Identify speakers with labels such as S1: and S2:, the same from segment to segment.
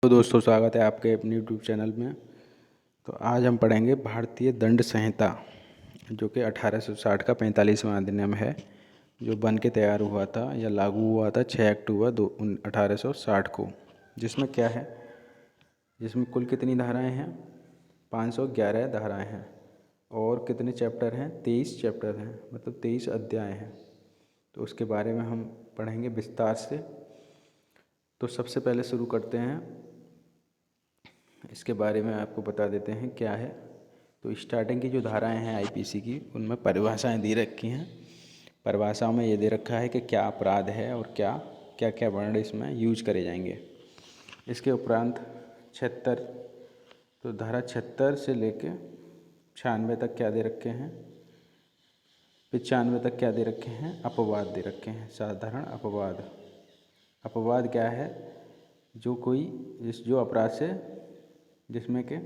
S1: तो दोस्तों, स्वागत है आपके अपने यूट्यूब चैनल में। तो आज हम पढ़ेंगे भारतीय दंड संहिता, जो कि 1860 का 45वां अधिनियम है, जो बन के तैयार हुआ था या लागू हुआ था 6 अक्टूबर 1860 को। जिसमें क्या है, जिसमें कुल कितनी धाराएं हैं? 511 धाराएं हैं। और कितने चैप्टर हैं? 23 चैप्टर हैं, मतलब 23 अध्याय हैं। तो उसके बारे में हम पढ़ेंगे विस्तार से। तो सबसे पहले शुरू करते हैं, इसके बारे में आपको बता देते हैं क्या है। तो स्टार्टिंग की जो धाराएं हैं आईपीसी की, उनमें परिभाषाएं दे रखी हैं। परिभाषाओं में ये दे रखा है कि क्या अपराध है और क्या क्या क्या वर्ण इसमें यूज करे जाएंगे। इसके उपरांत 76, तो धारा 76 से लेके 96 तक क्या दे रखे हैं? 95 तक क्या दे रखे हैं? अपवाद दे रखे हैं। साधारण अपवाद। अपवाद क्या है? जो अपराध से, जिसमें के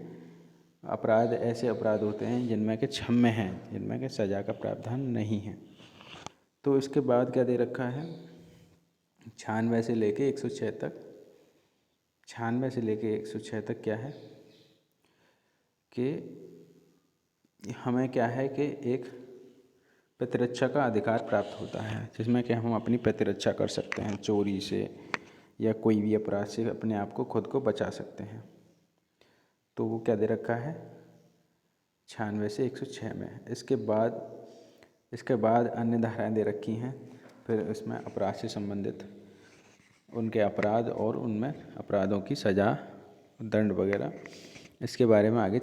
S1: अपराध ऐसे अपराध होते हैं जिनमें के क्षम्य हैं, जिनमें के सज़ा का प्रावधान नहीं है। तो इसके बाद क्या दे रखा है? 96 से लेके 106 तक। 96 से लेके 106 तक क्या है कि हमें क्या है कि एक प्रतिरक्षा का अधिकार प्राप्त होता है, जिसमें कि हम अपनी प्रतिरक्षा कर सकते हैं, चोरी से या कोई भी अपराध से अपने आप को खुद को बचा सकते हैं। तो वो क्या दे रखा है? 96 से 106 में। इसके बाद अन्य धाराएं दे रखी हैं। फिर इसमें अपराध से संबंधित उनके अपराध और उनमें अपराधों की सज़ा, दंड वगैरह, इसके बारे में आगे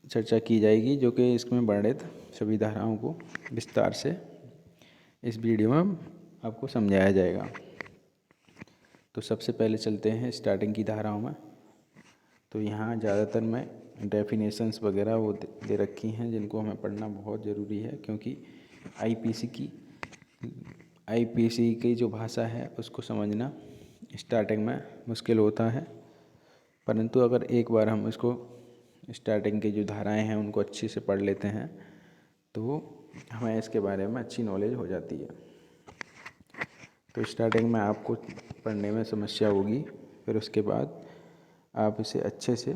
S1: चर्चा की जाएगी, जो कि इसमें वर्णित सभी धाराओं को विस्तार से इस वीडियो में आपको समझाया जाएगा। तो सबसे पहले चलते हैं स्टार्टिंग की धाराओं में। तो यहाँ ज़्यादातर में डेफिनेशंस वगैरह वो दे रखी हैं, जिनको हमें पढ़ना बहुत ज़रूरी है, क्योंकि आईपीसी की जो भाषा है उसको समझना स्टार्टिंग में मुश्किल होता है। परंतु अगर एक बार हम इसको स्टार्टिंग की जो धाराएं हैं उनको अच्छे से पढ़ लेते हैं तो हमें इसके बारे में अच्छी नॉलेज हो जाती है। तो स्टार्टिंग में आपको पढ़ने में समस्या होगी, फिर उसके बाद आप इसे अच्छे से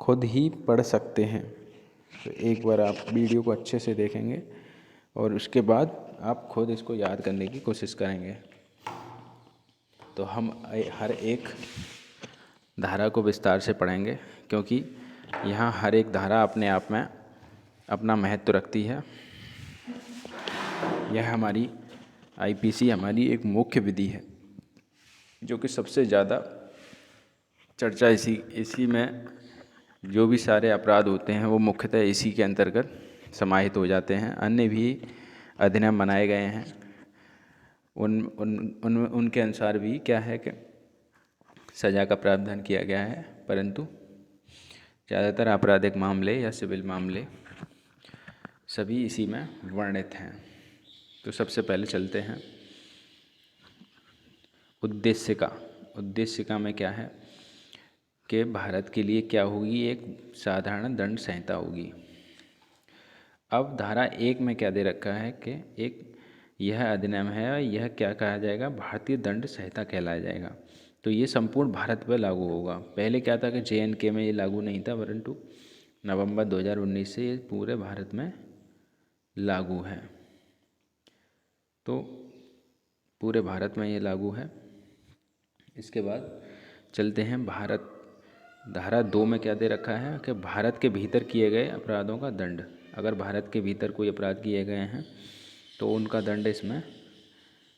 S1: खुद ही पढ़ सकते हैं। तो एक बार आप वीडियो को अच्छे से देखेंगे और उसके बाद आप खुद इसको याद करने की कोशिश करेंगे। तो हम हर एक धारा को विस्तार से पढ़ेंगे, क्योंकि यहाँ हर एक धारा अपने आप में अपना महत्व रखती है। यह हमारी आईपीसी हमारी एक मुख्य विधि है, जो कि सबसे ज़्यादा चर्चा इसी में, जो भी सारे अपराध होते हैं वो मुख्यतः इसी के अंतर्गत समाहित हो जाते हैं। अन्य भी अधिनियम बनाए गए हैं, उनके अनुसार भी क्या है कि सज़ा का प्रावधान किया गया है, परंतु ज़्यादातर आपराधिक मामले या सिविल मामले सभी इसी में वर्णित हैं। तो सबसे पहले चलते हैं उद्देश्य का में क्या है कि भारत के लिए क्या होगी? एक साधारण दंड संहिता होगी। अब धारा 1 में क्या दे रखा है कि एक यह अधिनियम है, यह क्या कहा जाएगा? भारतीय दंड संहिता कहलाया जाएगा। तो ये संपूर्ण भारत पर लागू होगा। पहले क्या था कि JNK में ये लागू नहीं था, परंतु नवंबर 2019 से ये पूरे भारत में लागू है। तो पूरे भारत में ये लागू है। इसके बाद चलते हैं धारा 2 में क्या दे रखा है कि भारत के भीतर किए गए अपराधों का दंड। अगर भारत के भीतर कोई अपराध किए गए हैं तो उनका दंड इसमें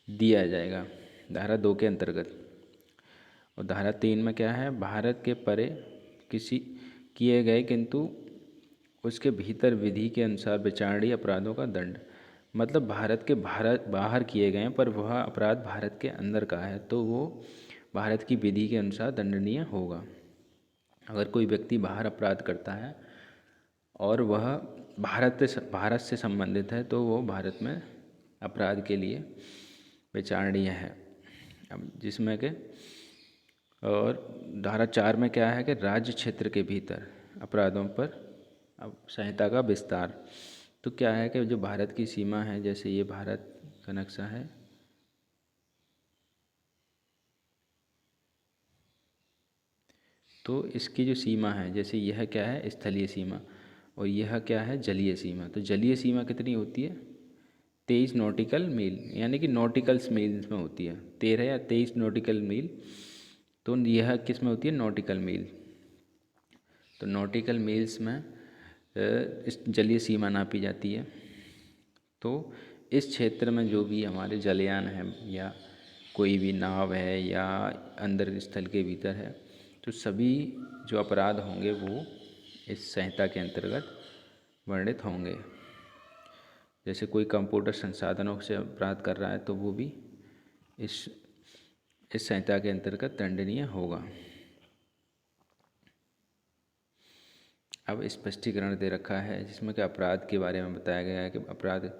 S1: दिया जाएगा, धारा 2 के अंतर्गत। और धारा 3 में क्या है? भारत के परे किसी किए गए किंतु उसके भीतर विधि के अनुसार विचारणीय अपराधों का दंड। मतलब भारत के बाहर किए गए हैं पर वह अपराध भारत के अंदर का है, तो वो भारत की विधि के अनुसार दंडनीय होगा। अगर कोई व्यक्ति बाहर अपराध करता है और वह भारत से संबंधित है, तो वो भारत में अपराध के लिए विचारणीय है। अब जिसमें के और धारा 4 में क्या है कि राज्य क्षेत्र के भीतर अपराधों पर अब संहिता का विस्तार। तो क्या है कि जो भारत की सीमा है, जैसे ये भारत का नक्शा है, तो इसकी जो सीमा है, जैसे यह क्या है, स्थलीय सीमा, और यह क्या है, जलीय सीमा। तो जलीय सीमा कितनी होती है, 23 नॉटिकल मील, यानी कि नॉटिकल्स मील्स में होती है, 13 या 23 नॉटिकल मील। तो यह किस में होती है, नॉटिकल मील। तो नॉटिकल मील्स में इस जलीय सीमा नापी जाती है। तो इस क्षेत्र में जो भी हमारे जलयान है या कोई भी नाव है या अंदर स्थल के भीतर है, तो सभी जो अपराध होंगे वो इस संहिता के अंतर्गत वर्णित होंगे। जैसे कोई कंप्यूटर संसाधनों से अपराध कर रहा है तो वो भी इस संहिता के अंतर्गत दंडनीय होगा। अब स्पष्टीकरण दे रखा है जिसमें कि अपराध के बारे में बताया गया है कि अपराध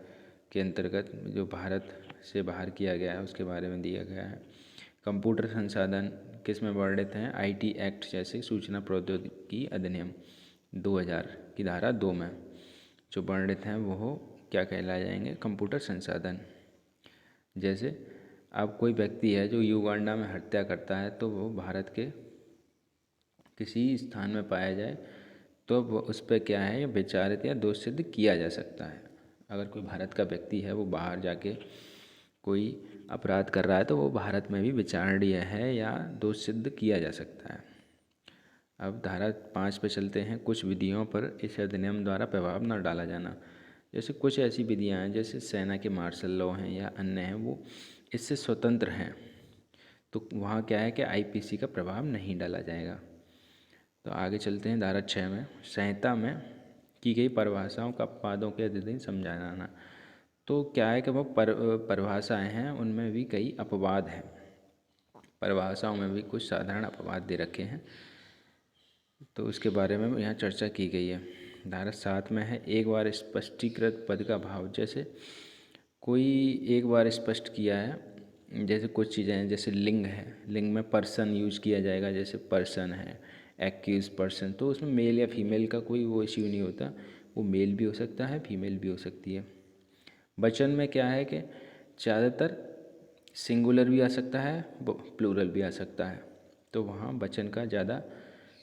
S1: के अंतर्गत जो भारत से बाहर किया गया है उसके बारे में दिया गया है। कंप्यूटर संसाधन किस में वर्णित हैं, आईटी एक्ट जैसे सूचना प्रौद्योगिकी अधिनियम 2000 की धारा 2 में जो वर्णित हैं वो क्या कहलाए जाएंगे, कंप्यूटर संसाधन। जैसे अब कोई व्यक्ति है जो युगांडा में हत्या करता है तो वो भारत के किसी स्थान में पाया जाए तो वो उस पर क्या है, विचारित या दोष सिद्ध किया जा सकता है। अगर कोई भारत का व्यक्ति है वो बाहर जाके कोई अपराध कर रहा है तो वो भारत में भी विचारणीय है या दोष सिद्ध किया जा सकता है। अब धारा 5 पे चलते हैं। कुछ विधियों पर इस अधिनियम द्वारा प्रभाव न डाला जाना। जैसे कुछ ऐसी विधियां हैं जैसे सेना के मार्शल लॉ हैं या अन्य हैं, वो इससे स्वतंत्र हैं, तो वहाँ क्या है कि आईपीसी का प्रभाव नहीं डाला जाएगा। तो आगे चलते हैं धारा 6 में। संहिता में की गई परिभाषाओं का अपवादों के अधीन समझाना। तो क्या है कि वो परिभाषाएँ हैं उनमें भी कई अपवाद हैं, परिभाषाओं में भी कुछ साधारण अपवाद दे रखे हैं, तो उसके बारे में यहाँ चर्चा की गई है। धारा 7 में है एक बार स्पष्टीकृत पद का भाव। जैसे कोई एक बार स्पष्ट किया है, जैसे कुछ चीज़ें हैं, जैसे लिंग है, लिंग में पर्सन यूज किया जाएगा, जैसे पर्सन है, एक्यूज पर्सन, तो उसमें मेल या फीमेल का कोई वो इश्यू नहीं होता, वो मेल भी हो सकता है, फीमेल भी हो सकती है। वचन में क्या है कि ज़्यादातर सिंगुलर भी आ सकता है, प्लूरल भी आ सकता है, तो वहाँ वचन का ज़्यादा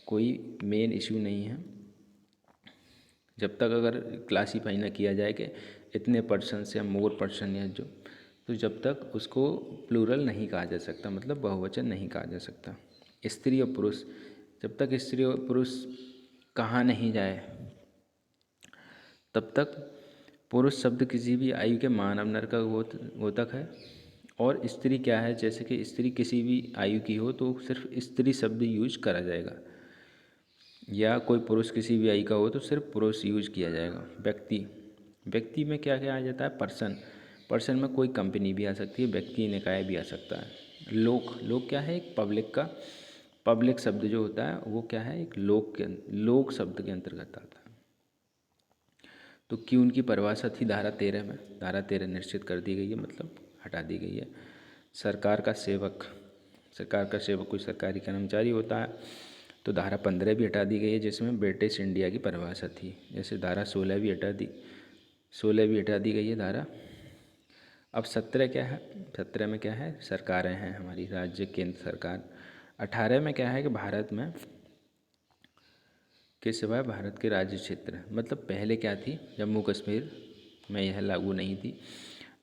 S1: कोई मेन इश्यू नहीं है, जब तक अगर क्लासीफाई ना किया जाए कि इतने पर्सन या मोर पर्सन या जो, तो जब तक उसको प्लूरल नहीं कहा जा सकता, मतलब बहुवचन नहीं कहा जा सकता। स्त्री और पुरुष, जब तक स्त्री और पुरुष कहा नहीं जाए तब तक पुरुष शब्द किसी भी आयु के मानव नर का द्योतक है, और स्त्री क्या है, जैसे कि स्त्री किसी भी आयु की हो तो सिर्फ स्त्री शब्द यूज करा जाएगा, या कोई पुरुष किसी भी आयु का हो तो सिर्फ पुरुष यूज किया जाएगा। व्यक्ति, व्यक्ति में क्या क्या आ जाता है, पर्सन, पर्सन में कोई कंपनी भी आ सकती है, व्यक्ति निकाय भी आ सकता है। लोक, लोक क्या है, एक पब्लिक का, पब्लिक शब्द जो होता है वो क्या है, एक लोक शब्द के अंतर्गत आता है। तो क्यों उनकी परिभाषा थी धारा 13 में, धारा 13 निश्चित कर दी गई है, मतलब हटा दी गई है। सरकार का सेवक, सरकार का सेवक कोई सरकारी कर्मचारी होता है, तो धारा 15 भी हटा दी गई है जिसमें ब्रिटिश इंडिया की परिभाषा थी। जैसे धारा 16 भी हटा दी गई है धारा। अब 17 क्या है, 17 में क्या है, सरकारें हैं हमारी, राज्य केंद्र सरकार। 18 में क्या है कि भारत में के सिवाय भारत के राज्य क्षेत्र, मतलब पहले क्या थी, जम्मू कश्मीर में यह लागू नहीं थी,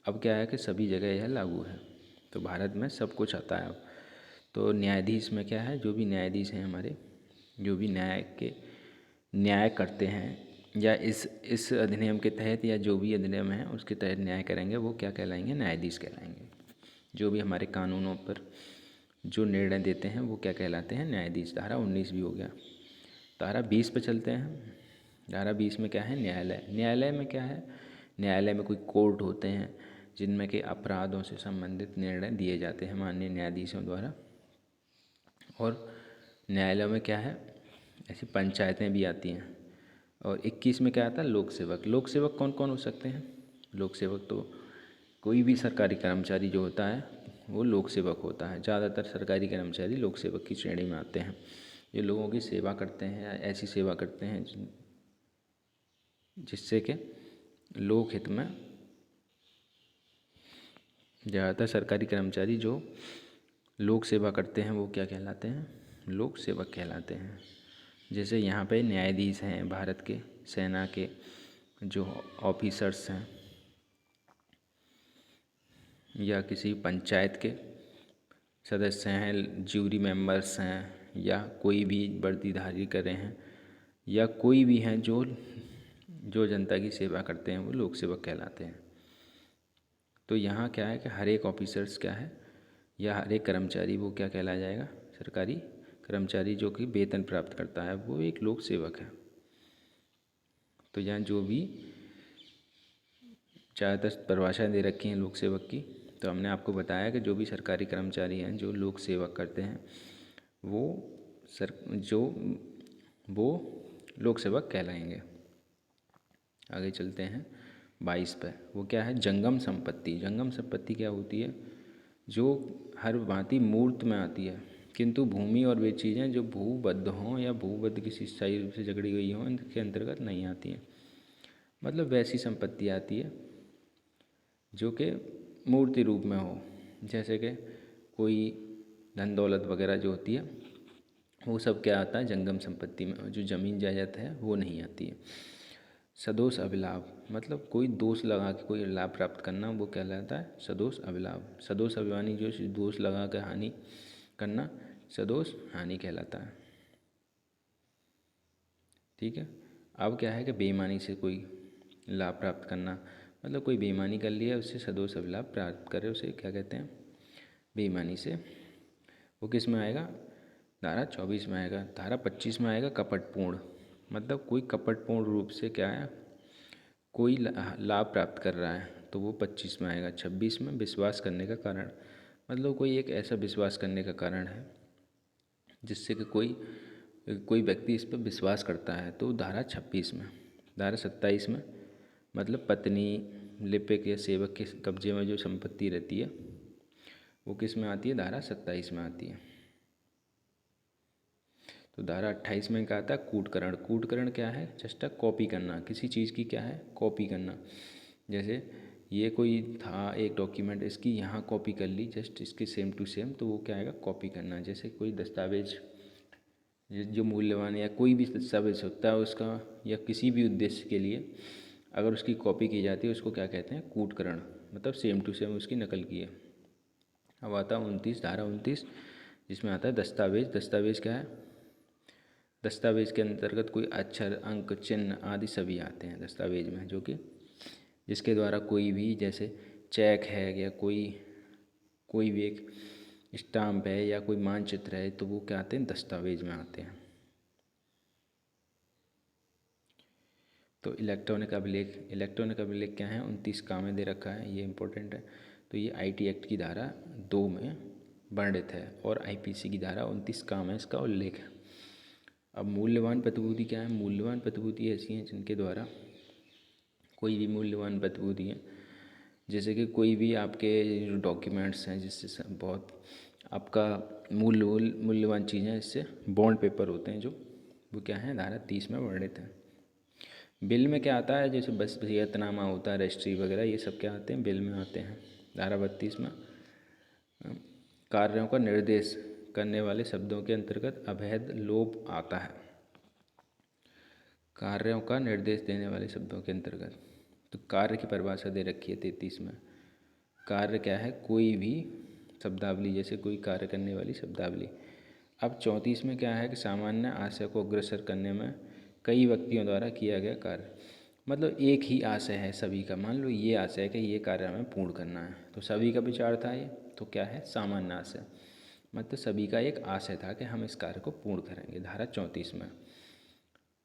S1: अब क्या है कि सभी जगह यह लागू है, तो भारत में सब कुछ आता है अब। तो न्यायाधीश में क्या है, जो भी न्यायाधीश हैं हमारे, जो भी न्याय करते हैं या इस अधिनियम के तहत या जो भी अधिनियम है उसके तहत न्याय करेंगे, वो क्या कहलाएंगे, न्यायाधीश कहलाएंगे। जो भी हमारे कानूनों पर जो निर्णय देते हैं वो क्या कहलाते हैं, न्यायाधीश। धारा 19 भी हो गया। धारा 20 पे चलते हैं। धारा 20 में क्या है, न्यायालय। न्यायालय में क्या है, न्यायालय में कोई कोर्ट होते हैं जिनमें के अपराधों से संबंधित निर्णय दिए जाते हैं माननीय न्यायाधीशों द्वारा। और न्यायालय में क्या है, ऐसी पंचायतें भी आती हैं। और 21 में क्या आता है, लोक सेवक। लोक सेवक कौन कौन हो सकते हैं, लोक सेवक तो कोई भी सरकारी कर्मचारी जो होता है वो लोक सेवक होता है। ज़्यादातर सरकारी कर्मचारी लोक सेवक की श्रेणी में आते हैं, ये लोगों की सेवा करते हैं या ऐसी सेवा करते हैं जिससे कि लोक हित में। ज़्यादातर सरकारी कर्मचारी जो लोक सेवा करते हैं वो क्या कहलाते हैं, लोक सेवक कहलाते हैं। जैसे यहाँ पे न्यायाधीश हैं भारत के, सेना के जो ऑफिसर्स हैं, या किसी पंचायत के सदस्य हैं, ज्यूरी मेंबर्स हैं, या कोई भी वर्दीधारी कर रहे हैं, या कोई भी हैं जो जनता की सेवा करते हैं, वो लोक सेवक कहलाते हैं। तो यहाँ क्या है कि हर एक ऑफिसर्स क्या है, या हर एक कर्मचारी वो क्या कहलाया जाएगा, सरकारी कर्मचारी जो कि वेतन प्राप्त करता है, वो एक लोक सेवक है। तो यहाँ जो भी ज़्यादातर परिभाषाएँ दे रखी हैं लोक सेवक की, तो हमने आपको बताया कि जो भी सरकारी कर्मचारी हैं जो लोक सेवक करते हैं वो लोक सेवक कहलाएंगे। आगे चलते हैं 22 पे। वो क्या है, जंगम संपत्ति। जंगम संपत्ति क्या होती है, जो हर भांति मूर्त में आती है, किंतु भूमि और वे चीज़ें जो भूबद्ध हों या भूबद्ध किसी स्थायी रूप से जकड़ी गई हों, इनके अंतर्गत नहीं आती हैं। मतलब वैसी संपत्ति आती है जो कि मूर्ति रूप में हो, जैसे कि कोई धन दौलत वगैरह जो होती है, वो सब क्या आता है, जंगम संपत्ति में। जो ज़मीन जायदाद है वो नहीं आती है। सदोष अभिलाभ, मतलब कोई दोष लगा के कोई लाभ प्राप्त करना, वो कहलाता है सदोष अभिलाभ। सदोष अभिमानी जो दोष लगा के हानि करना, सदोष हानि कहलाता है। ठीक है। अब क्या है कि बेईमानी से कोई लाभ प्राप्त करना, मतलब कोई बेईमानी कर लिया, उससे सदोष अभिलाभ प्राप्त करे, उसे क्या कहते हैं, बेईमानी से। वो किस में आएगा, धारा 24 में आएगा। धारा 25 में आएगा कपटपूर्ण, मतलब कोई कपटपूर्ण रूप से क्या है, कोई लाभ प्राप्त कर रहा है, तो वो 25 में आएगा। 26 में विश्वास करने का कारण, मतलब कोई एक ऐसा विश्वास करने का कारण है जिससे कि कोई व्यक्ति इस पर विश्वास करता है, तो धारा 26 में। धारा 27 में मतलब पत्नी, लिपिक या सेवक के कब्जे में जो संपत्ति रहती है वो किस में आती है, धारा 27 में आती है। तो धारा 28 में क्या आता है, कूटकरण। कूटकरण क्या है, जस्ट कॉपी करना, किसी चीज़ की क्या है, कॉपी करना। जैसे ये कोई था एक डॉक्यूमेंट, इसकी यहाँ कॉपी कर ली, जस्ट इसके सेम टू सेम, तो वो क्या आएगा, कॉपी करना। जैसे कोई दस्तावेज जो मूल्यवान या कोई भी दस्तावेज होता है उसका, या किसी भी उद्देश्य के लिए अगर उसकी कॉपी की जाती है, उसको क्या कहते हैं, कूटकरण, मतलब सेम टू सेम उसकी नकल की है। अब आता है 29, धारा 29, जिसमें आता है दस्तावेज। दस्तावेज क्या है, दस्तावेज के अंतर्गत कोई अक्षर, अंक, चिन्ह आदि सभी आते हैं दस्तावेज में, जो कि जिसके द्वारा कोई भी, जैसे चेक है या कोई भी एक स्टाम्प है या कोई मानचित्र है, तो वो क्या आते हैं, दस्तावेज में आते हैं। तो इलेक्ट्रॉनिक अभिलेख क्या है, 29 का में दे रखा है, ये इंपॉर्टेंट है। तो ये IT एक्ट की धारा 2 में वर्णित है, और IPC की धारा 29 का में इसका उल्लेख है। अब मूल्यवान प्रतिभूति क्या है, मूल्यवान प्रतिभूति ऐसी हैं जिनके द्वारा कोई भी मूल्यवान प्रतिभूति है, जैसे कि कोई भी आपके जो डॉक्यूमेंट्स हैं, जिससे बहुत आपका मूल्यवान चीज़ें, इससे बॉन्ड पेपर होते हैं जो, वो क्या है, धारा 30 में वर्णित है। बिल में क्या आता है, जैसे बस वसीयतनामा होता है, रजिस्ट्री वगैरह, ये सब क्या आते हैं, बिल में आते हैं। धारा 32 में कार्यों का निर्देश करने वाले शब्दों के अंतर्गत अवैध लोप आता है। कार्यों का निर्देश देने वाले शब्दों के अंतर्गत, तो कार्य की परिभाषा दे रखी है 33 में। कार्य क्या है, कोई भी शब्दावली, जैसे कोई कार्य करने वाली शब्दावली। अब 34 में क्या है कि सामान्य आशय को अग्रसर करने में कई व्यक्तियों द्वारा किया गया कार्य, मतलब एक ही आशय है सभी का। मान लो ये आशय है कि ये कार्य हमें पूर्ण करना है, तो सभी का विचार था ये, तो क्या है, सामान्य आशय, मतलब सभी का एक आशय था कि हम इस कार्य को पूर्ण करेंगे, धारा 34 में।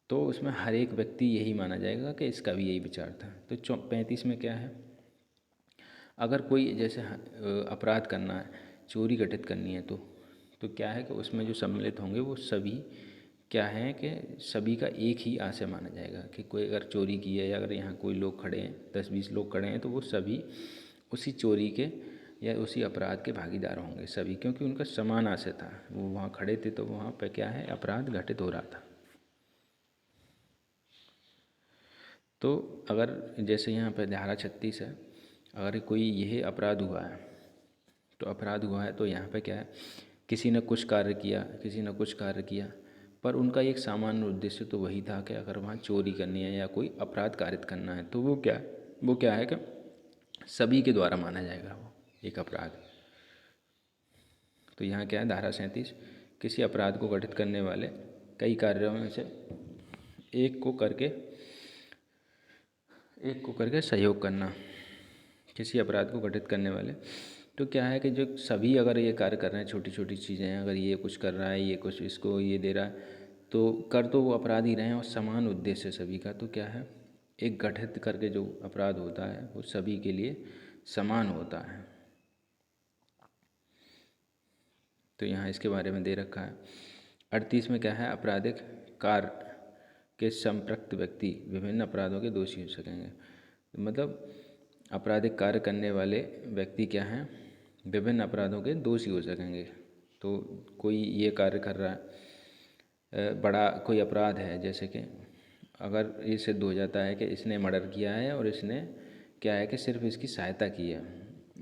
S1: तो उसमें हर एक व्यक्ति यही माना जाएगा कि इसका भी यही विचार था। तो 35 में क्या है, अगर कोई जैसे अपराध करना है, चोरी घटित करनी है, तो क्या है कि उसमें जो सम्मिलित होंगे वो सभी क्या है कि सभी का एक ही आशय माना जाएगा कि कोई अगर चोरी की है, या अगर यहाँ कोई लोग खड़े हैं, 10-20 लोग खड़े हैं, तो वो सभी उसी चोरी के या उसी अपराध के भागीदार होंगे सभी, क्योंकि उनका समान आशय था। वो वहाँ खड़े थे, तो वहाँ पे क्या है, अपराध घटित हो रहा था। तो अगर जैसे यहाँ पे धारा 36 है, अगर कोई यह अपराध हुआ है, तो अपराध हुआ है, तो यहाँ पे क्या है किसी ने कुछ कार्य किया, किसी ने कुछ कार्य किया, पर उनका एक सामान्य उद्देश्य तो वही था कि अगर वहाँ चोरी करनी है या कोई अपराध कारित करना है तो वो क्या है कि सभी के द्वारा माना जाएगा वो एक अपराध। तो यहाँ क्या है, धारा 37 किसी अपराध को घटित करने वाले कई कार्यों में से एक को करके सहयोग करना। किसी अपराध को घटित करने वाले, तो क्या है कि जो सभी अगर ये कार्य कर रहे हैं, छोटी छोटी चीज़ें हैं, अगर ये कुछ कर रहा है, ये कुछ इसको ये दे रहा है, तो कर तो वो अपराध ही रहे हैं और समान उद्देश्य सभी का, तो क्या है, एक गठित करके जो अपराध होता है वो सभी के लिए समान होता है। तो यहाँ इसके बारे में दे रखा है। 38 में क्या है, आपराधिक कार्य के संपृक्त व्यक्ति विभिन्न अपराधों के दोषी हो सकेंगे। मतलब आपराधिक कार्य करने वाले व्यक्ति क्या हैं, विभिन्न अपराधों के दोषी हो सकेंगे। तो कोई ये कार्य कर रहा है, बड़ा कोई अपराध है, जैसे कि अगर ये सिद्ध हो जाता है कि इसने मर्डर किया है और इसने क्या है कि सिर्फ इसकी सहायता की है,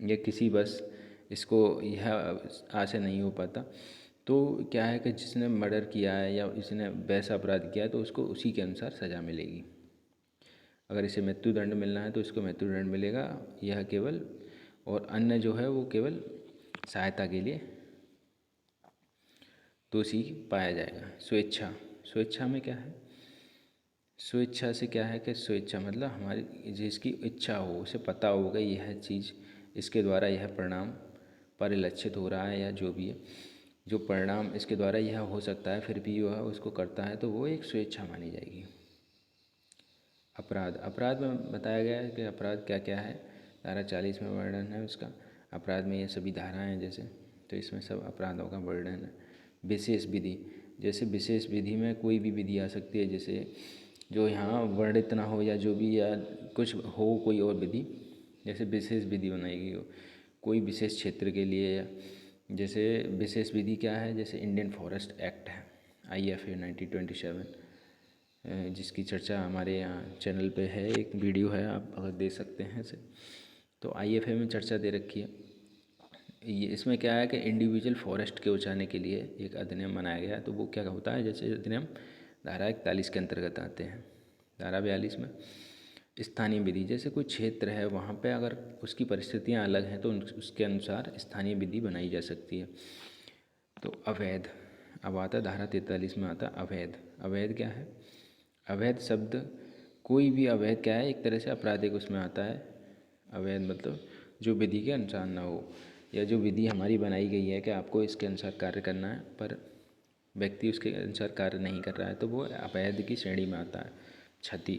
S1: ये किसी बस इसको यह आज से नहीं हो पाता, तो क्या है कि जिसने मर्डर किया है या इसने वैसा अपराध किया है तो उसको उसी के अनुसार सज़ा मिलेगी। अगर इसे मृत्युदंड मिलना है तो इसको मृत्युदंड मिलेगा, यह केवल, और अन्य जो है वो केवल सहायता के लिए दोषी पाया जाएगा। स्वेच्छा, स्वेच्छा में क्या है, स्वेच्छा से क्या है कि स्वेच्छा मतलब हमारी जिसकी इच्छा हो, उसे पता होगा यह चीज़ इसके द्वारा यह परिणाम परिलक्षित हो रहा है या जो भी है, जो परिणाम इसके द्वारा यह हो सकता है, फिर भी वह उसको करता है, तो वो एक स्वेच्छा मानी जाएगी। अपराध, अपराध में बताया गया है कि अपराध क्या क्या है, धारा 40 में वर्णन है उसका। अपराध में ये सभी धाराएँ हैं जैसे, तो इसमें सब अपराधों का वर्णन है। विशेष विधि, जैसे विशेष विधि में कोई भी विधि आ सकती है, जैसे जो यहाँ वर्णित ना हो या जो भी, या कुछ हो कोई और विधि, जैसे विशेष विधि बनाई गई हो कोई विशेष क्षेत्र के लिए, या जैसे विशेष विधि क्या है, जैसे इंडियन फॉरेस्ट एक्ट है IFA 1927, जिसकी चर्चा हमारे यहाँ चैनल पे है, एक वीडियो है, आप अगर दे सकते हैं इसे, तो IFA में चर्चा दे रखी है। ये इसमें क्या है कि इंडिविजुअल फॉरेस्ट के बचाने के लिए एक अधिनियम बनाया गया है। तो वो क्या होता है, जैसे अधिनियम धारा 41 के अंतर्गत आते हैं। धारा 42 में स्थानीय विधि, जैसे कोई क्षेत्र है वहाँ पे अगर उसकी परिस्थितियाँ अलग हैं तो उसके अनुसार स्थानीय विधि बनाई जा सकती है। तो अवैध, अब आता धारा 43 में आता अवैध। अवैध क्या है, अवैध शब्द कोई भी अवैध क्या है, एक तरह से आपराधिक उसमें आता है। अवैध मतलब जो विधि के अनुसार ना हो, या जो विधि हमारी बनाई गई है कि आपको इसके अनुसार कार्य करना है पर व्यक्ति उसके अनुसार कार्य नहीं कर रहा है, तो वो अवैध की श्रेणी में आता है। क्षति,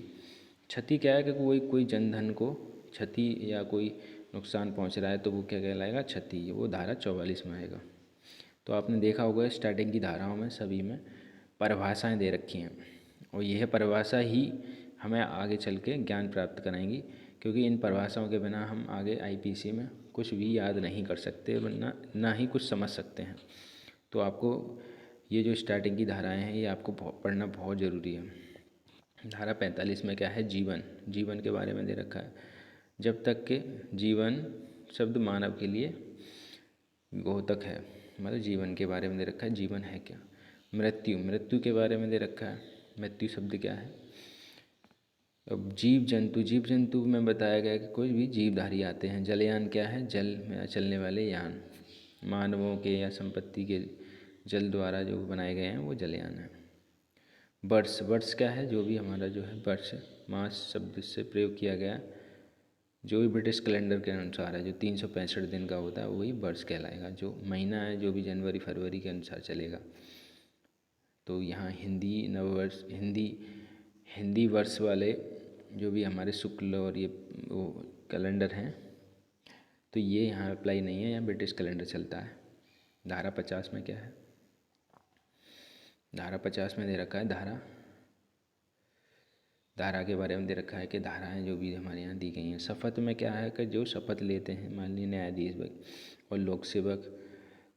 S1: क्षति क्या है कि कोई जनधन को क्षति या कोई नुकसान पहुंच रहा है तो वो क्या कहलाएगा, क्षति, वो धारा 44 में आएगा। तो आपने देखा होगा स्टार्टिंग की धाराओं में सभी में परिभाषाएं दे रखी हैं, और यह परिभाषा ही हमें आगे चल के ज्ञान प्राप्त कराएंगी, क्योंकि इन परिभाषाओं के बिना हम आगे IPC में कुछ भी याद नहीं कर सकते, वरना ना ही कुछ समझ सकते हैं। तो आपको ये जो स्टार्टिंग की धाराएं हैं ये आपको पढ़ना बहुत ज़रूरी है। धारा 45 में क्या है, जीवन, जीवन के बारे में दे रखा है। जब तक के जीवन शब्द मानव के लिए घातक है, मतलब जीवन के बारे में दे रखा है, जीवन है क्या। मृत्यु, मृत्यु के बारे में दे रखा है। मृत्यु शब्द क्या है, अब जीव जंतु, जीव जंतु में बताया गया कि कोई भी जीवधारी आते हैं। जलयान क्या है, जल में चलने वाले यान, मानवों के या संपत्ति के जल द्वारा जो बनाए गए हैं वो जलयान है। वर्ष, वर्ष क्या है, जो भी हमारा जो है वर्ष, मास शब्द से प्रयोग किया गया, जो भी ब्रिटिश कैलेंडर के अनुसार है, जो 365 दिन का होता है वही वर्ष कहलाएगा। जो महीना है जो भी जनवरी फरवरी के अनुसार चलेगा। तो यहाँ हिंदी नववर्ष, हिंदी वर्ष वाले जो भी हमारे शुक्ल और ये वो कैलेंडर हैं, तो ये यहाँ अप्लाई नहीं है, यहाँ ब्रिटिश कैलेंडर चलता है। धारा 50 में क्या है, धारा 50 में दे रखा है धारा के बारे में दे रखा है कि धाराएं जो भी हमारे यहाँ दी गई हैं। शपथ में क्या है कि जो शपथ लेते हैं, माननीय न्यायाधीश और लोक सेवक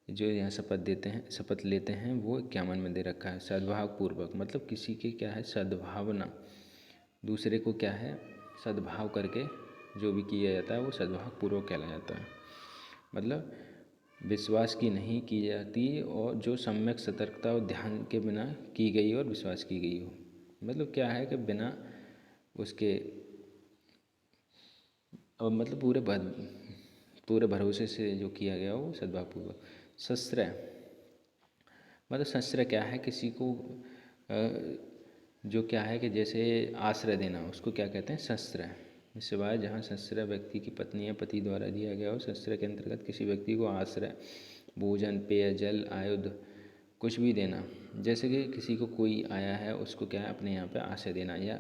S1: जो यहाँ शपथ लेते हैं वो 51 में दे रखा है। सद्भाव पूर्वक, मतलब किसी के क्या है, सद्भावना, दूसरे को क्या है, सद्भाव करके जो भी किया जाता है वो सद्भाव पूर्वक कहलाया जाता है। मतलब विश्वास की नहीं की जाती और जो सम्यक सतर्कता और ध्यान के बिना की गई और विश्वास की गई हो। मतलब क्या है कि बिना उसके और मतलब पूरे भरोसे से जो किया गया हो सद्भावपूर्वक। सश्रय मतलब सश्रय क्या है, किसी को जो क्या है कि जैसे आश्रय देना, उसको क्या कहते हैं, सश्रय। सिवाय जहाँ सश्रय व्यक्ति की पत्नी या पति द्वारा दिया गया हो। सश्रय के अंतर्गत किसी व्यक्ति को आश्रय, भोजन, पेय, जल, आयुध कुछ भी देना। जैसे कि किसी को कोई आया है उसको क्या है अपने यहाँ पे आश्रय देना, या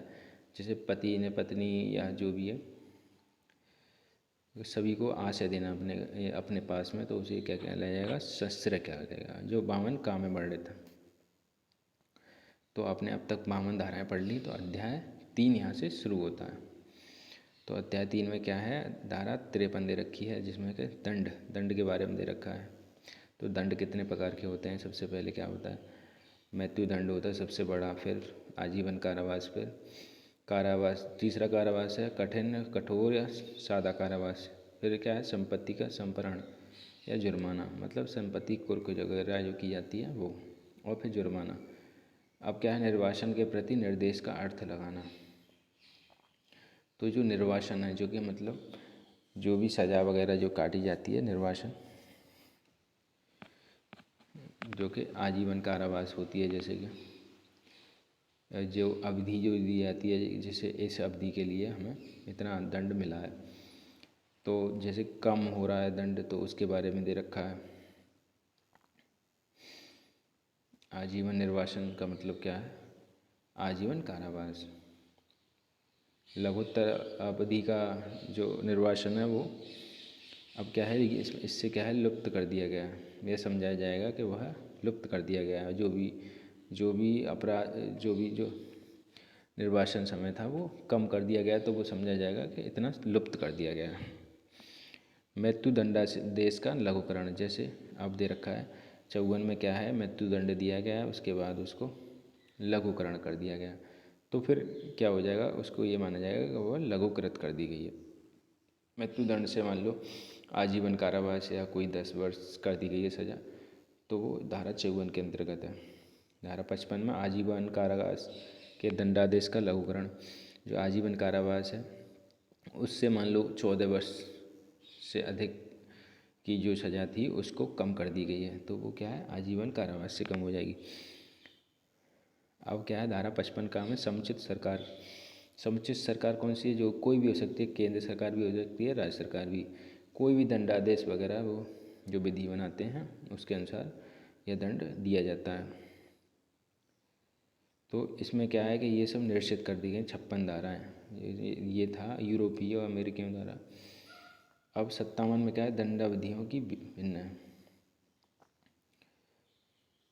S1: जैसे पति ने पत्नी या जो भी है सभी को आश्रय देना अपने अपने पास में, तो उसे क्या कहलाया जाएगा, सश्रय कहा जाएगा। जो 52 काम्य वर्णित। तो आपने अब तक 52 धाराएँ पढ़ ली। तो अध्याय 3 यहाँ से शुरू होता है। तो अध्याय 3 में क्या है, धारा 53 दे रखी है, जिसमें कि दंड के बारे में दे रखा है। तो दंड कितने प्रकार के होते हैं, सबसे पहले क्या होता है, मृत्यु दंड होता है सबसे बड़ा, फिर आजीवन कारावास, फिर कारावास, तीसरा कारावास है कठिन, कठोर या सादा कारावास। फिर क्या है, संपत्ति का संपहरण या जुर्माना, मतलब संपत्ति कुर्क वगैरह जो की जाती है वो, और फिर जुर्माना। अब क्या है, निर्वासन के प्रति निर्देश का अर्थ लगाना। तो जो निर्वासन है, जो कि मतलब जो भी सज़ा वगैरह जो काटी जाती है, निर्वासन जो कि आजीवन कारावास होती है, जैसे कि जो अवधि जो दी जाती है, जैसे इस अवधि के लिए हमें इतना दंड मिला है, तो जैसे कम हो रहा है दंड तो उसके बारे में दे रखा है। आजीवन निर्वासन का मतलब क्या है, आजीवन कारावास। लघुत्तर अवधि का जो निर्वासन है वो अब क्या है, इससे क्या है, लुप्त कर दिया गया है। यह समझाया जाएगा कि वह लुप्त कर दिया गया है। जो भी अपराध, जो निर्वासन समय था वो कम कर दिया गया, तो वो समझा जाएगा कि इतना लुप्त कर दिया गया है। मृत्यु दंडादेश का लघुकरण, जैसे अब दे रखा है 54 में क्या है, मृत्यु दंड दिया गया है, उसके बाद उसको लघुकरण कर दिया गया, तो फिर क्या हो जाएगा, उसको ये माना जाएगा कि वह लघुकृत कर दी गई है। मृत्यु दंड से मान लो आजीवन कारावास या कोई 10 वर्ष कर दी गई है सज़ा, तो वो धारा 54 के अंतर्गत है। धारा 55 में आजीवन कारावास के दंडादेश का लघुकरण, जो आजीवन कारावास है उससे मान लो 14 वर्ष से अधिक की जो सज़ा थी उसको कम कर दी गई है, तो वो क्या है, आजीवन कारावास से कम हो जाएगी। अब क्या है, धारा 55 का में समुचित सरकार। समुचित सरकार कौन सी है, जो कोई भी हो सकती है, केंद्र सरकार भी हो सकती है, राज्य सरकार भी। कोई भी दंडादेश वगैरह वो जो विधि बनाते हैं उसके अनुसार यह दंड दिया जाता है। तो इसमें क्या है कि ये सब निश्चित कर दी गई 56 धाराएँ। ये था यूरोपीय और अमेरिकी धारा। अब 57 में क्या है, दंडावधियों की भिन्न है,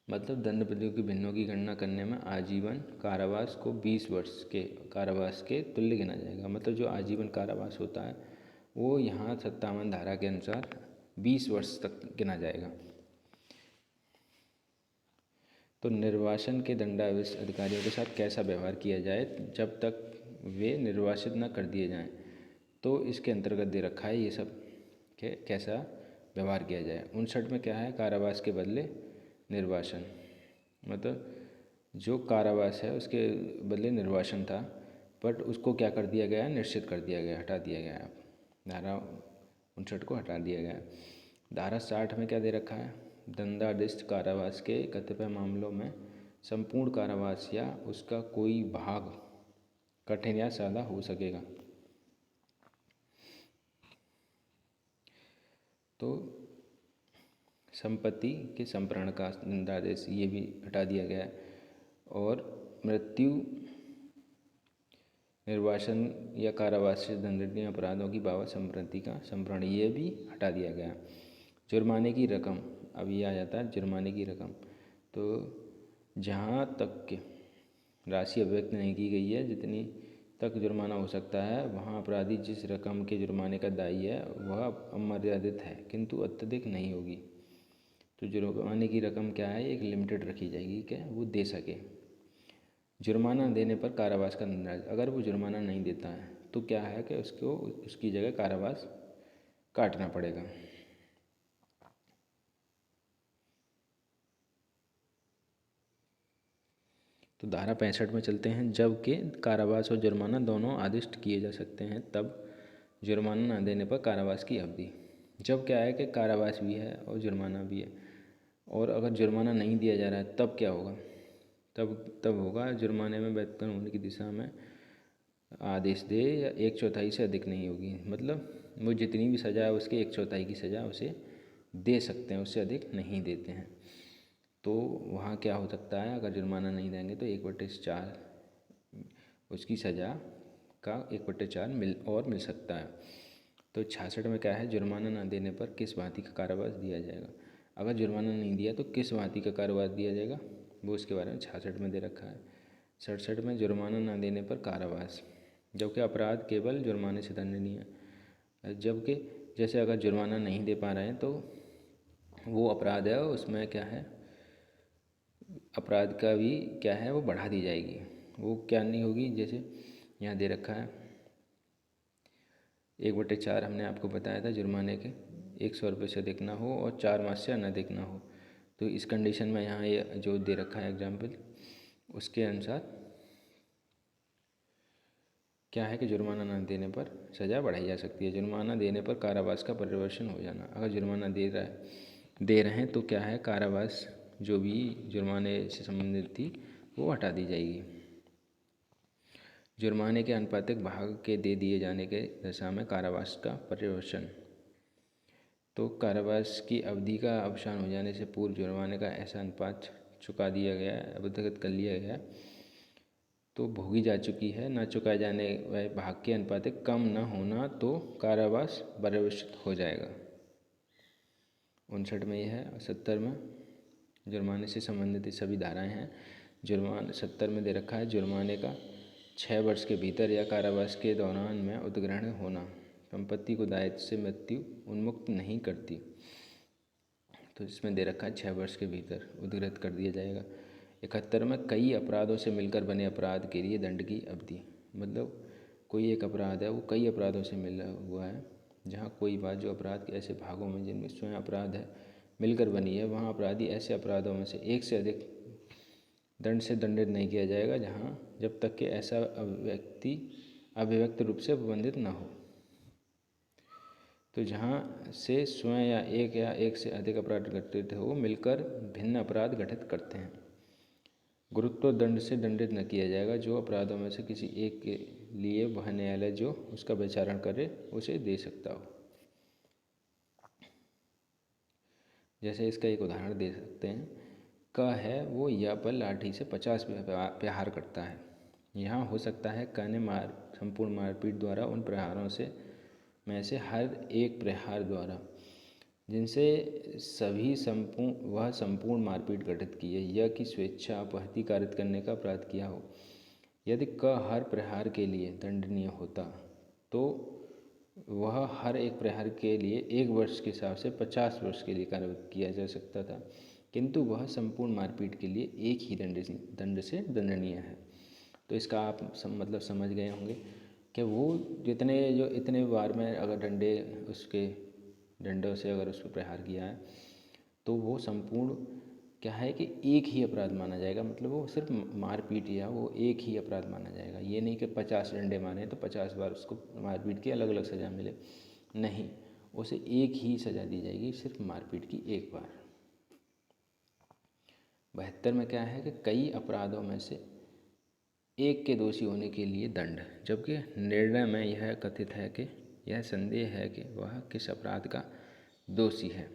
S1: मतलब दंडावधियों की भिन्नों की गणना करने में आजीवन कारावास को 20 वर्ष के कारावास के तुल्य गिना जाएगा। मतलब जो आजीवन कारावास होता है वो यहाँ 57 धारा के अनुसार 20 वर्ष तक गिना जाएगा। तो निर्वासन के दंडाधीश अधिकारियों के साथ कैसा व्यवहार किया जाए जब तक वे निर्वासित न कर दिए जाएं, तो इसके अंतर्गत दे रखा है ये सब कि कैसा व्यवहार किया जाए। 59 में क्या है, कारावास के बदले निर्वासन, मतलब जो कारावास है उसके बदले निर्वासन था, बट उसको क्या कर दिया गया है, निश्चित कर दिया गया, हटा दिया गया है। धारा 59 को हटा दिया गया है। धारा 60 में क्या दे रखा है, दंडाधिष्ठ कारावास के कतिपय मामलों में संपूर्ण कारावास या उसका कोई भाग कठिन या सादा हो सकेगा। तो संपत्ति के संप्रहरण का दंडादेश ये भी हटा दिया गया है, और मृत्यु, निर्वासन या कारावास से दंडनीय अपराधों की बाबत संपत्ति का संप्रहरण ये भी हटा दिया गया। जुर्माने की रकम, अब ये आ जाता है जुर्माने की रकम। तो जहाँ तक के राशि अभिव्यक्त नहीं की गई है, जितनी तक जुर्माना हो सकता है, वहाँ अपराधी जिस रकम के जुर्माने का दायी है वह अमर्यादित है किंतु अत्यधिक नहीं होगी। तो जुर्माने की रकम क्या है, एक लिमिटेड रखी जाएगी कि वो दे सके। जुर्माना देने पर कारावास का दंड, अगर वो जुर्माना नहीं देता है तो क्या है कि उसको उसकी जगह कारावास काटना पड़ेगा। तो धारा 65 में चलते हैं। जबकि कारावास और जुर्माना दोनों आदिष्ट किए जा सकते हैं, तब जुर्माना न देने पर कारावास की अवधि। जब क्या है कि कारावास भी है और जुर्माना भी है, और अगर जुर्माना नहीं दिया जा रहा है तब क्या होगा? तब होगा जुर्माने में बेहतर होने की दिशा में आदेश दे या 1/4 से अधिक नहीं होगी। मतलब वो जितनी भी सज़ा है उसके 1/4 की सज़ा उसे दे सकते हैं, उससे अधिक नहीं देते हैं। तो वहाँ क्या हो सकता है, अगर जुर्माना नहीं देंगे तो 1/4 उसकी सज़ा का 1/4 मिल सकता है। तो 66 में क्या है, जुर्माना न देने पर किस भांति का कारावास दिया जाएगा। अगर जुर्माना नहीं दिया तो किस भांति का कारावास दिया जाएगा, वो उसके बारे में 66 में दे रखा है। 67 में जुर्माना न देने पर कारावास, जबकि अपराध केवल जुर्माने से दंडनीय है। जबकि जैसे अगर जुर्माना नहीं दे पा रहे हैं तो वो अपराध है, उसमें क्या है, अपराध का भी क्या है वो बढ़ा दी जाएगी। वो क्या नहीं होगी, जैसे यहाँ दे रखा है 1/4 हमने आपको बताया था जुर्माने के 100 रुपये से अधिक ना हो और 4 मास से अधिक ना हो। तो इस कंडीशन में यहाँ ये जो दे रखा है एग्जाम्पल, उसके अनुसार क्या है कि जुर्माना न देने पर सज़ा बढ़ाई जा सकती है। जुर्माना देने पर कारावास का परिवर्तन हो जाना। अगर जुर्माना दे रहे हैं तो क्या है, कारावास जो भी जुर्माने से संबंधित थी वो हटा दी जाएगी। जुर्माने के आनुपातिक भाग के दे दिए जाने के दशा में कारावास का पर्यवेक्षण। तो कारावास की अवधि का अवसान हो जाने से पूर्व जुर्माने का ऐसा अनुपात चुका दिया गया है, अवगत कर लिया गया है तो भोगी जा चुकी है, न चुकाए जाने वाले भाग के अनुपातिक कम न होना तो कारावास पर्यवेक्षित हो जाएगा। 59 में यह है। 70 में जुर्माने से संबंधित सभी धाराएं हैं। जुर्माना 70 में दे रखा है, जुर्माने का 6 वर्ष के भीतर या कारावास के दौरान में उद्ग्रहण होना संपत्ति को दायित्व से मृत्यु उन्मुक्त नहीं करती। तो इसमें दे रखा है 6 वर्ष के भीतर उद्गृहित कर दिया जाएगा। 71 में कई अपराधों से मिलकर बने अपराध के लिए दंड की अवधि। मतलब कोई एक अपराध है वो कई अपराधों से मिला हुआ है, जहाँ कोई बात जो अपराध के ऐसे भागों में जिनमें स्वयं अपराध है मिलकर बनी है, वहाँ अपराधी ऐसे अपराधों में से एक से अधिक दंड से दंडित नहीं किया जाएगा, जहाँ जब तक कि ऐसा व्यक्ति अभिव्यक्त रूप से प्रतिबंधित न हो। तो जहाँ से स्वयं या एक से अधिक अपराध घटित हो मिलकर भिन्न अपराध गठित करते हैं। गुरुत्व दंड से दंडित न किया जाएगा, जो अपराधों में से किसी एक के लिए वह न्यायालय जो उसका विचारण करे उसे दे सकता हो। जैसे इसका एक उदाहरण दे सकते हैं, क है वो या पर लाठी से 50 प्रहार करता है। यहाँ हो सकता है क ने संपूर्ण मारपीट द्वारा उन प्रहारों से में से हर एक प्रहार द्वारा जिनसे सभी संपूर्ण मारपीट घटित की है या कि स्वेच्छा अपहति कारित करने का अपराध किया हो। यदि क हर प्रहार के लिए दंडनीय होता तो वह हर एक प्रहार के लिए 1 वर्ष के हिसाब से 50 वर्ष के लिए कार्रवाई किया जा सकता था, किंतु वह संपूर्ण मारपीट के लिए एक ही दंड से दंडनीय है। तो इसका आप मतलब समझ गए होंगे कि वो इतने बार में अगर डंडों से अगर उस पर प्रहार किया है तो वो संपूर्ण क्या है कि एक ही अपराध माना जाएगा। मतलब वो सिर्फ मारपीट या वो एक ही अपराध माना जाएगा। ये नहीं कि 50 डंडे मारे तो 50 बार उसको मारपीट की अलग अलग सज़ा मिले, नहीं, उसे एक ही सज़ा दी जाएगी, सिर्फ मारपीट की एक बार। 72 में क्या है कि कई अपराधों में से एक के दोषी होने के लिए दंड, जबकि निर्णय में यह कथित है कि यह संदेह है कि वह किस अपराध का दोषी है।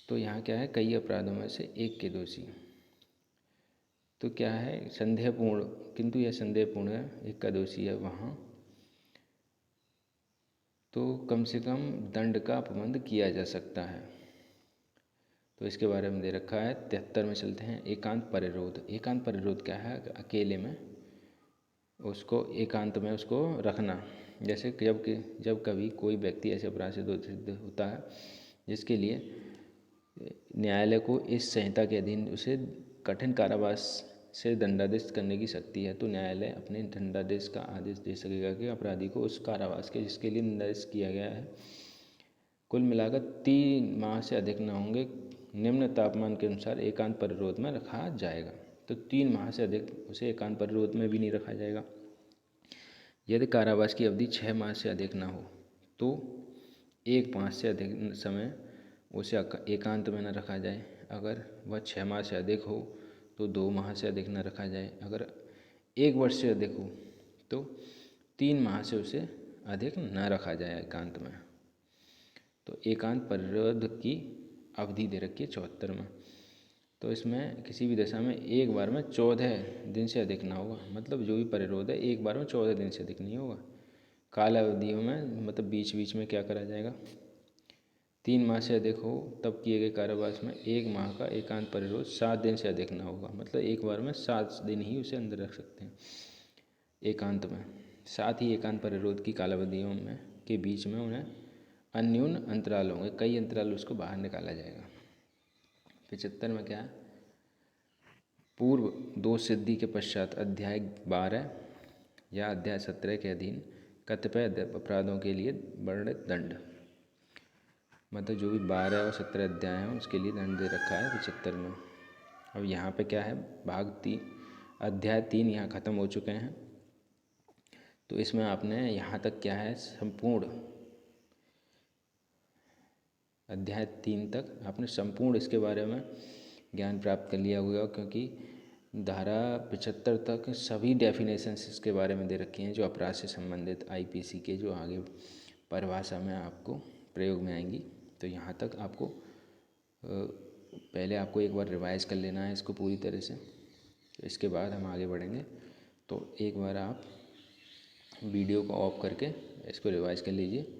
S1: तो यहाँ क्या है, कई अपराधों में से एक के दोषी। तो क्या है, संदेहपूर्ण, किंतु यह संदेहपूर्ण है, एक का दोषी है वहाँ तो कम से कम दंड का पाबंद किया जा सकता है। तो इसके बारे में दे रखा है। 73 में चलते हैं। एकांत परिरोध। एकांत परिरोध क्या है, अकेले में उसको एकांत में उसको रखना। जैसे जब कभी कोई व्यक्ति ऐसे अपराध से दोषित होता है जिसके लिए न्यायालय को इस संहिता के अधीन उसे कठिन कारावास से दंडादेश करने की शक्ति है, तो न्यायालय अपने दंडादेश का आदेश दे सकेगा कि अपराधी को उस कारावास के जिसके लिए दंडादेश किया गया है कुल मिलाकर 3 माह से अधिक न होंगे निम्न तापमान के अनुसार एकांत परिरोध में रखा जाएगा। तो 3 माह से अधिक उसे एकांत परिरोध में भी नहीं रखा जाएगा। यदि कारावास की अवधि 6 माह से अधिक ना हो तो 1 माह से अधिक समय उसे एकांत में न रखा जाए। अगर वह 6 माह से अधिक हो तो 2 माह से अधिक न रखा जाए। अगर 1 वर्ष से अधिक हो तो 3 माह से उसे अधिक न रखा जाए एकांत में। तो एकांत परिरोध की अवधि दे रखी है 74 में। तो इसमें किसी भी दशा में एक बार में 14 दिन से अधिक ना होगा, मतलब जो भी परिरोध है एक बार में 14 दिन से अधिक नहीं होगा। काल अवधियों में मतलब बीच बीच में क्या करा जाएगा, 3 माह से अधिक हो तब किए गए कारावास में 1 माह का एकांत परिरोध 7 दिन से अधिक ना होगा, मतलब एक बार में 7 दिन ही उसे अंदर रख सकते हैं एकांत में। साथ ही एकांत परिरोध की कालावधियों में के बीच में उन्हें अन्यून अंतराल होंगे, कई अंतराल उसको बाहर निकाला जाएगा। 75 में क्या है, पूर्व 2 सिद्धि के पश्चात अध्याय 12 या अध्याय 17 के अधीन कतिपय अपराधों के लिए वर्णित दंड, मतलब जो भी 12 और 17 अध्याय हैं उसके लिए दंड दे रखा है 75 में। अब यहाँ पे क्या है, भाग 3 अध्याय 3 यहाँ ख़त्म हो चुके हैं। तो इसमें आपने यहाँ तक क्या है, संपूर्ण अध्याय 3 तक आपने संपूर्ण इसके बारे में ज्ञान प्राप्त कर लिया होगा, क्योंकि धारा 75 तक सभी डेफिनेशंस इसके बारे में दे रखी हैं जो अपराध से संबंधित आईपीसी के जो आगे परिभाषा में आपको प्रयोग में आएंगी। तो यहाँ तक आपको पहले आपको एक बार रिवाइज़ कर लेना है इसको पूरी तरह से, इसके बाद हम आगे बढ़ेंगे। तो एक बार आप वीडियो को ऑफ करके इसको रिवाइज़ कर लीजिए।